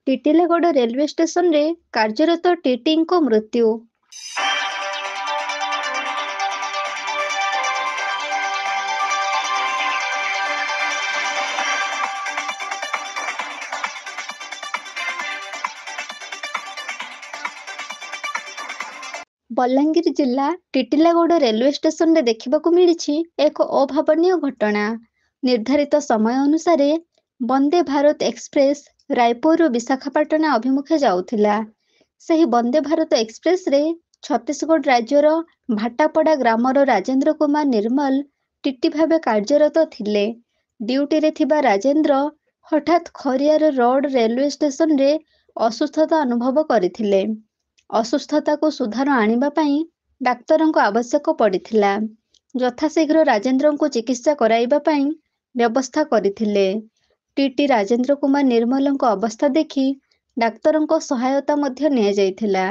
Titilagarh railway ଷ୍ଟେସନରେ କାର୍ଯ୍ୟରତ ଟିଟିଙ୍କ ମୃତ୍ୟୁ। ବଲାଙ୍ଗୀର ଜିଲ୍ଲା ଟିଟିଲାଗଡ଼ ରେଲୱେ ଷ୍ଟେସନରେ ଦେଖିବାକୁ ମିଳିଛି ଏକ ଅଭାବନୀୟ ଘଟଣା। ନିର୍ଦ୍ଧାରିତ ସମୟ ଅନୁସାରେ ବନ୍ଦେ ଭାରତ ଏକ୍ସପ୍ରେସ ରାୟପୁରରୁ ବିଶାଖାପାଟଣା ଅଭିମୁଖେ ଯାଉଥିଲା। ସେହି ବନ୍ଦେ ଭାରତ ଏକ୍ସପ୍ରେସରେ ଛତିଶଗଡ଼ ରାଜ୍ୟର ଭାଟାପଡ଼ା ଗ୍ରାମର ରାଜେନ୍ଦ୍ର କୁମାର ନିର୍ମଲ ଟିଟି ଭାବେ କାର୍ଯ୍ୟରତ ଥିଲେ। ଡ୍ୟୁଟିରେ ଥିବା ରାଜେନ୍ଦ୍ର ହଠାତ୍ ଖରିଆର ରୋଡ୍ ରେଲୱେ ଷ୍ଟେସନରେ ଅସୁସ୍ଥତା ଅନୁଭବ କରିଥିଲେ। ଅସୁସ୍ଥତାକୁ ସୁଧାର ଆଣିବା ପାଇଁ ଡାକ୍ତରଙ୍କ ଆବଶ୍ୟକ ପଡ଼ିଥିଲା। ଯଥାଶୀଘ୍ର ରାଜେନ୍ଦ୍ରଙ୍କୁ ଚିକିତ୍ସା କରାଇବା ପାଇଁ ବ୍ୟବସ୍ଥା କରିଥିଲେ। ଟିଟି ରାଜେନ୍ଦ୍ର କୁମାର ନିର୍ମଲଙ୍କ ଅବସ୍ଥା ଦେଖି ଡାକ୍ତରଙ୍କ ସହାୟତା ମଧ୍ୟ ନିଆଯାଇଥିଲା।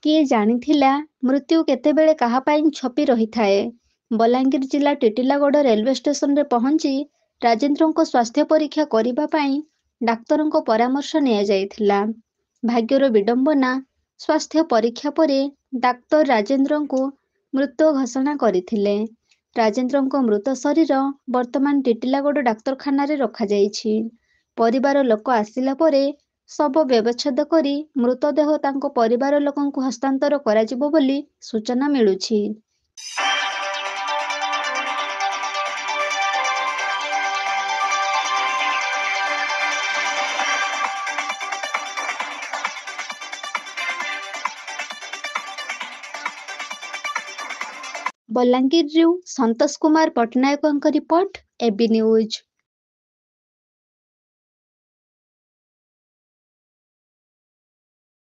କିଏ ଜାଣିଥିଲା ମୃତ୍ୟୁ କେତେବେଳେ କାହା ପାଇଁ ଛପି ରହିଥାଏ। ବଲାଙ୍ଗୀର ଜିଲ୍ଲା ଟିଟିଲାଗଡ଼ ରେଲୱେ ଷ୍ଟେସନରେ ପହଞ୍ଚି ରାଜେନ୍ଦ୍ରଙ୍କ ସ୍ୱାସ୍ଥ୍ୟ ପରୀକ୍ଷା କରିବା ପାଇଁ ଡାକ୍ତରଙ୍କ ପରାମର୍ଶ ନିଆଯାଇଥିଲା। ଭାଗ୍ୟର ବିଡ଼ମ୍ବନା, ସ୍ୱାସ୍ଥ୍ୟ ପରୀକ୍ଷା ପରେ ଡାକ୍ତର ରାଜେନ୍ଦ୍ରଙ୍କୁ ମୃତ ଘୋଷଣା କରିଥିଲେ। ରାଜେନ୍ଦ୍ରଙ୍କ ମୃତ ଶରୀର ବର୍ତ୍ତମାନ ଟିଟିଲାଗଡ଼ ଡାକ୍ତରଖାନାରେ ରଖାଯାଇଛି। ପରିବାର ଲୋକ ଆସିଲା ପରେ ଶବ ବ୍ୟବଚ୍ଛେଦ କରି ମୃତଦେହ ତାଙ୍କ ପରିବାର ଲୋକଙ୍କୁ ହସ୍ତାନ୍ତର କରାଯିବ ବୋଲି ସୂଚନା ମିଳୁଛି। ବଲାଙ୍ଗୀରରୁ ସନ୍ତୋଷ କୁମାର ପଟ୍ଟନାୟକଙ୍କ ରିପୋର୍ଟ, এবি ନ୍ୟୁଜ୍।